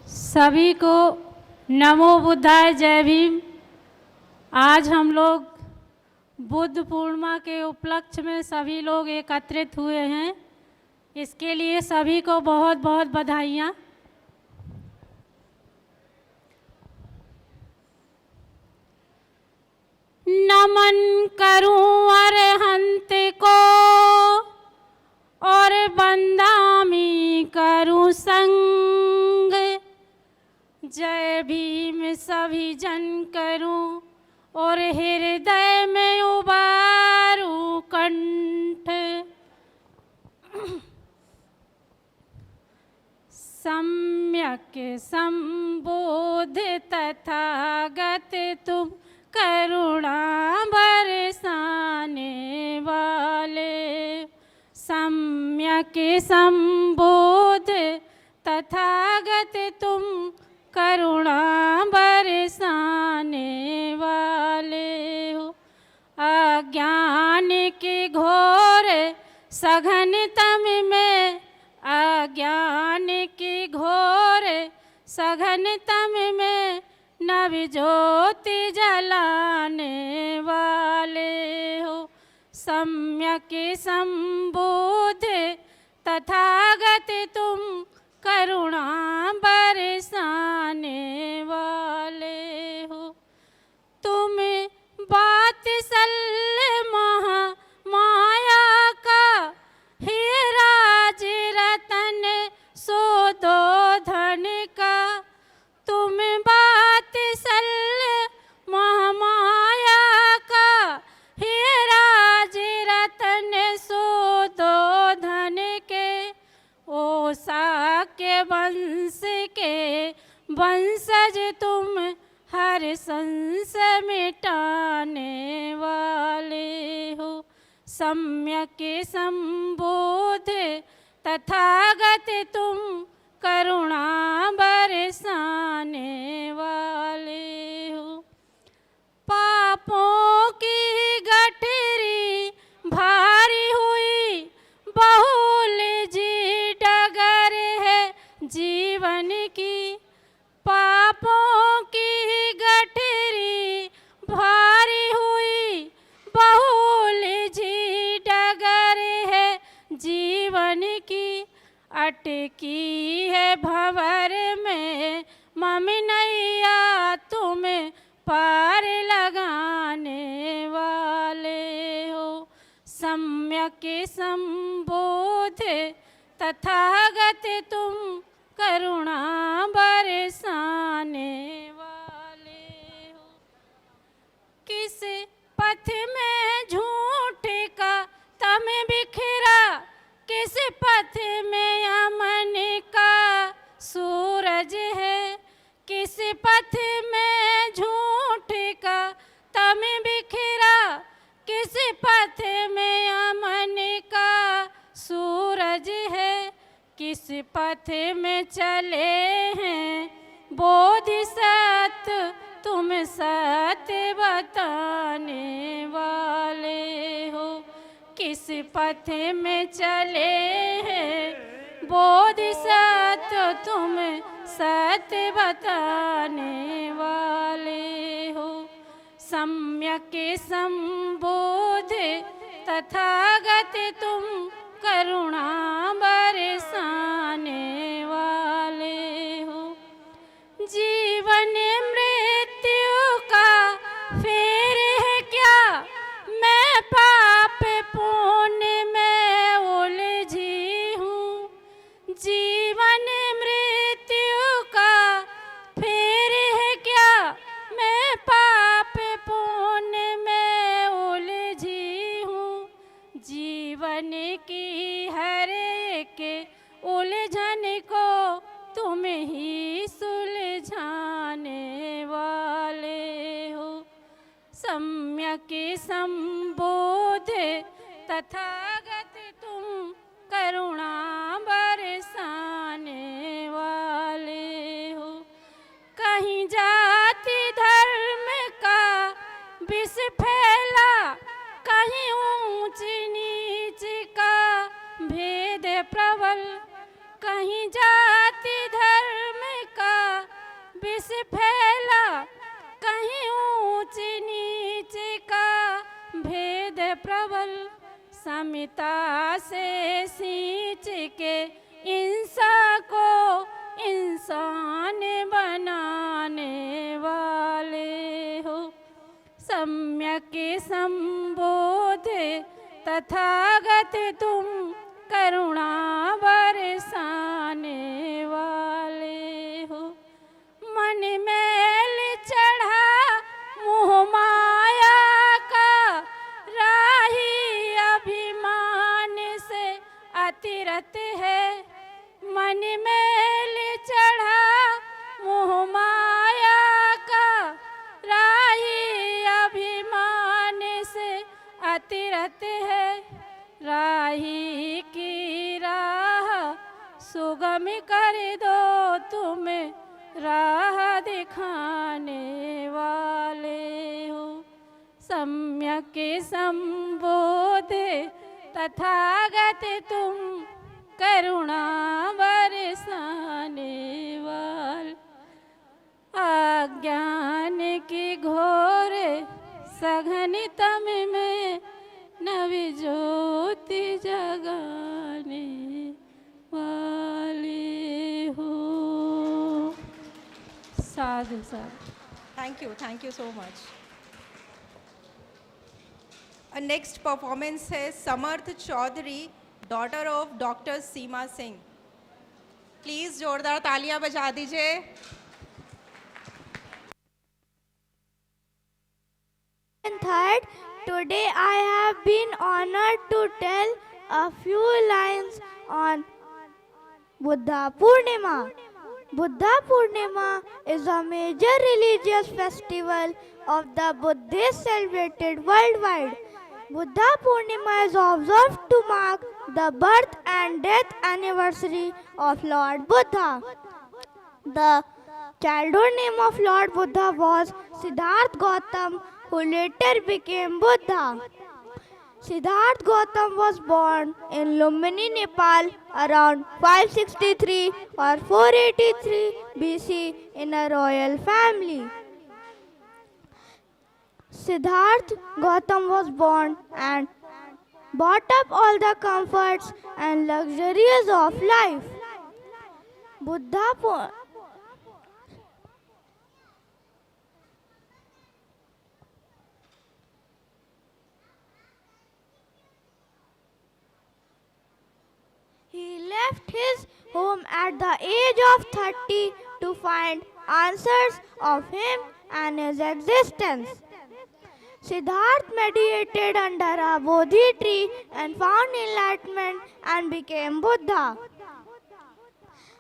सभी को नमो बुद्धाय, जय भीम। आज हम लोग बुद्ध पूर्णिमा के उपलक्ष्य में सभी लोग एकत्रित हुए हैं। इसके लिए सभी को बहुत बहुत बधाइयाँ। नमन करूं अरहंत को और बंदामी करूं संग। जय भीम सभी जन करूं और हृदय में उबारूं कंठ। सम्यक संबोध तथागत तुम करुणा बरसाने वाले। सम्यक संबोध तथागत तुम करुणा बरसाने वाले हो। अज्ञान के घोर सघनतम में, अज्ञान के घोर सघनतम में नव ज्योति जलाने वाले हो। सम्यक संबोध तथागत तुम करुणा बरसाने वाले हो। तुम वात्सल्य महा माया का हे राज रतन सोदो धन का। तुम वात्सल्य महामाया का हे राज रतन सोदो धन के। ओ शाक्य वंश के वंशज तुम हर संशय मिटाने वाले हो। सम्यक संबोध तथागत तुम करुणा बरसाने वाले हो। पापों की गठरी भारी हुई बहुल जी डगर है जीवन की। पापों की गठरी भारी हुई बहुल जी डगर है जीवन की। अटकी है भंवर में मम नैया तुम पार लगाने वाले हो। सम्यक संबोध तथागत तुम करुणा बरसाने वाले हो। किस पथ में झूठ का तम बिखरा, किस पथ में अमन का सूरज है। किस पथ में झूठ का तम बिखरा, किस पथ में अमन का सूरज है। किस पथ में चले हैं बोधिसत्व तुम सत्य बताने वाले हो। किस पथ में चले हैं बोधिसत्व तुम सत्य बताने वाले हो। सम्यक संबोध तथागत तुम करुणा बरसाने वाले हो। जीवन मृत्यु का फेर है क्या, मैं पाप पुण्य में उलझी हूँ। जीवन मृत्यु का फेर है क्या, मैं पाप पुण्य में उलझी हूँ। जीवन की हर एक उलझन को तुम ही सुलझाने वाले हो। सम्यक संबोध तथागत तुम करुणा बरसाने वाले हो। कहीं जाति धर्म का विष फैला, कहीं ऊंच नीच का भेद प्रबल। कहीं जाति धर्म का बस फैला कहीं ऊंच नीच का भेद प्रबल, समता से सींच के इंसा को इंसान बनाने वाले हो। सम्यक संबोध तथागत तुम करुणा बरसाने वाले हो। मन मैल चढ़ा मोह माया का, राही अभिमान से अतिरत है। मन मैल चढ़ा मोह माया का, राही अभिमान से अतिरत है। राही की राह सुगम कर दो तुम्हें राह दिखाने वाले हो। सम्यक संबोध तथागत तुम करुणा बरसाने वाले। अज्ञान की घोर सघन तम में नवी ज्योति जगाने वाले हो। साधु साधु। Thank you so much. Our next performance है समर्थ Chaudhary, daughter of Dr. Seema Singh. Please जोरदार तालियां बजा दीजिए। And third, today I have been honored to tell a few lines on Buddha Purnima. Buddha Purnima is a major religious festival of the Buddhists celebrated worldwide. Buddha Purnima is observed to mark the birth and death anniversary of Lord Buddha. The childhood name of Lord Buddha was Siddhartha Gautam, who later became Buddha. Siddhartha Gautam was born in Lumbini, Nepal around 563 or 483 BC in a royal family. Siddhartha Gautam was born and brought up all the comforts and luxuries of life. He left his home at the age of 30 to find answers of him and his existence. Siddhartha meditated under a Bodhi tree and found enlightenment and became Buddha.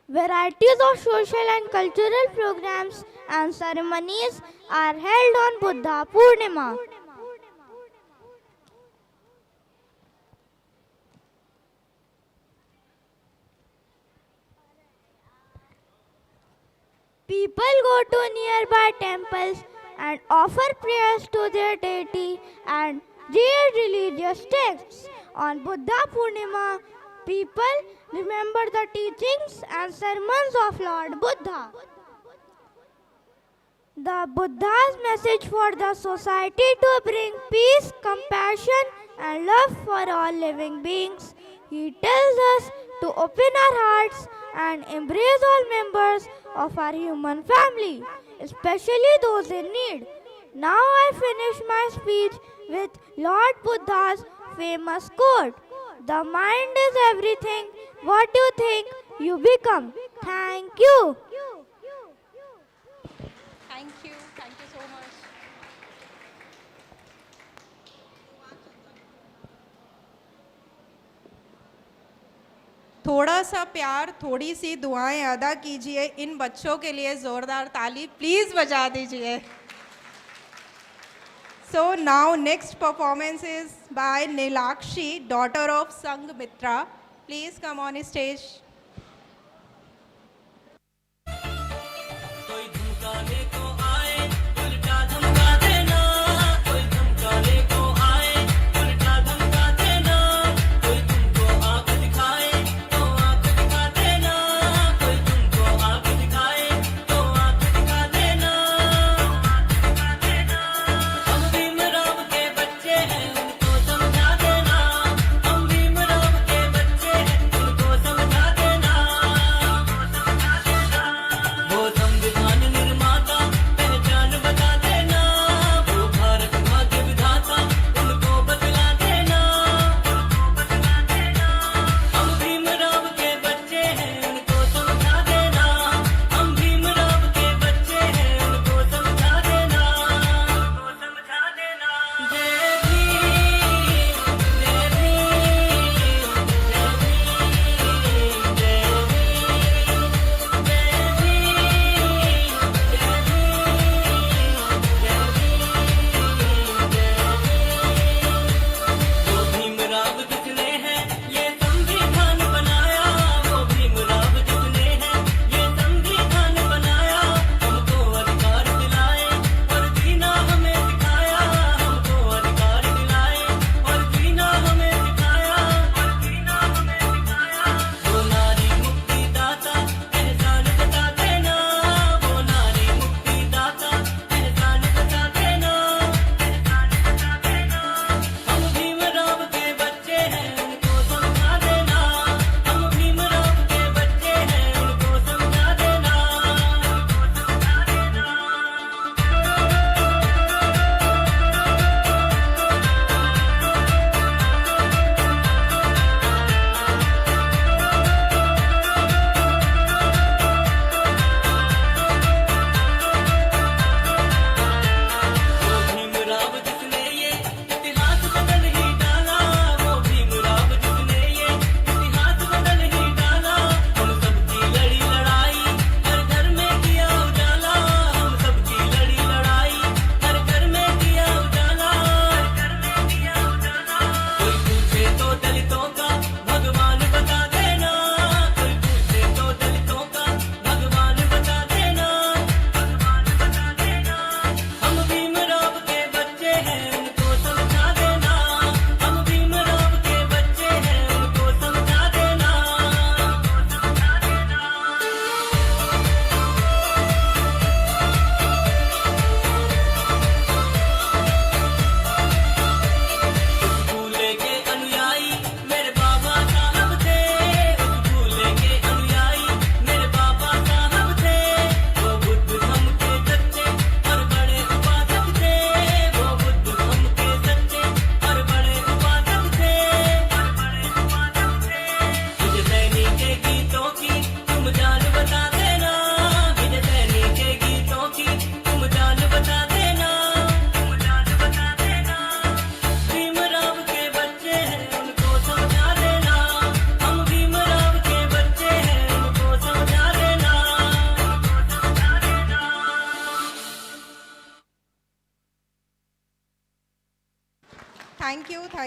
Varieties of social and cultural programs and ceremonies are held on Buddha Purnima. People go to nearby temples and offer prayers to their deity and read religious texts. On Buddha Purnima, people remember the teachings and sermons of Lord Buddha. The Buddha's message for the society to bring peace, compassion, and love for all living beings. He tells us to open our hearts and embrace all members of our human family, especially those in need. Now I finish my speech with Lord Buddha's famous quote, "The mind is everything. What you think, you become." Thank you. Thank you so much. थोड़ा सा प्यार, थोड़ी सी दुआएं अदा कीजिए इन बच्चों के लिए। जोरदार ताली प्लीज बजा दीजिए। So now next performance is by Nilakshi, daughter of Sanghmitra. Please come on stage.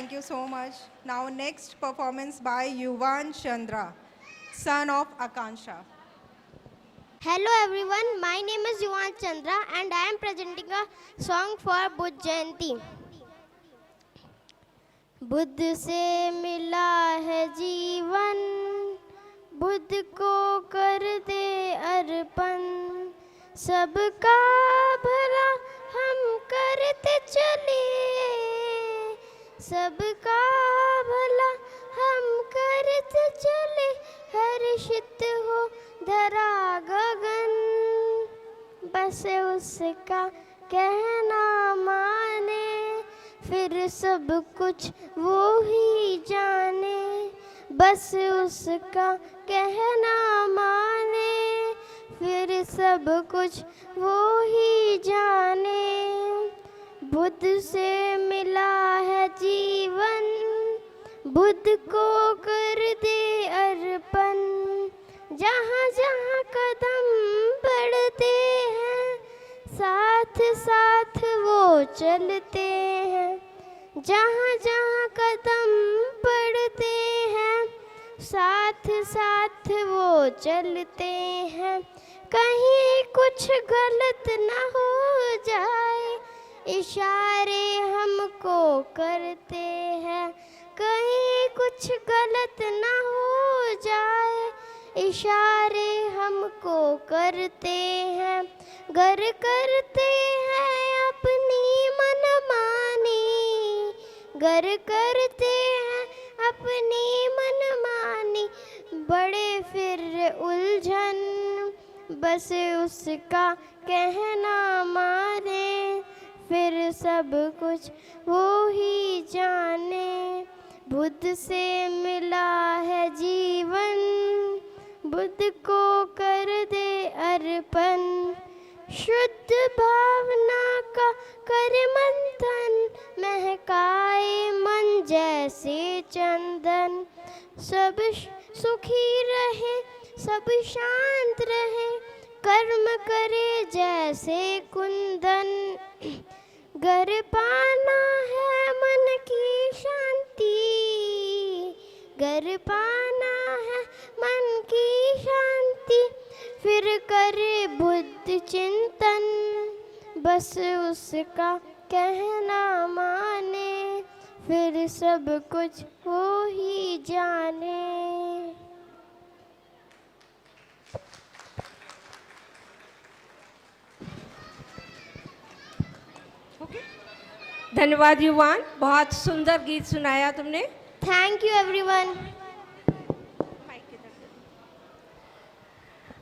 Thank you so much. Now next performance by Yuvan Chandra, son of Akansha. Hello everyone, my name is Yuvan Chandra and I am presenting a song for Buddha Jayanti. Buddha से मिला है जीवन, बुद्ध को कर दे अर्पण, सबका भला हम करते चले, सबका भला हम करते चले, हर्षित हो धरा गगन, बस उसका कहना माने, फिर सब कुछ वो ही जाने, बस उसका कहना माने, फिर सब कुछ वो ही जाने। बुद्ध से मिला है जीवन, बुद्ध को कर दे अर्पण, जहाँ जहाँ कदम बढ़ते हैं, साथ साथ वो चलते हैं, जहाँ जहाँ कदम बढ़ते हैं, साथ साथ वो चलते हैं, कहीं कुछ गलत ना हो जाए, इशारे हमको करते हैं, कहीं कुछ गलत ना हो जाए, इशारे हमको करते हैं, गर करते हैं अपनी मनमानी, गर करते हैं अपनी मनमानी, बड़े फिर उलझन, बस उसका कहना माने, फिर सब कुछ वो ही जाने। बुद्ध से मिला है जीवन, बुद्ध को कर दे अर्पण, शुद्ध भावना का कर मंथन, महकाए मन जैसे चंदन, सब सुखी रहे सब शांत रहे, कर्म करे जैसे कुंदन, गर पाना है मन की शांति, गर पाना है मन की शांति, फिर करे बुद्ध चिंतन, बस उसका कहना माने, फिर सब कुछ वो ही जाने। धन्यवाद युवान, बहुत सुंदर गीत सुनाया तुमने। Thank you everyone.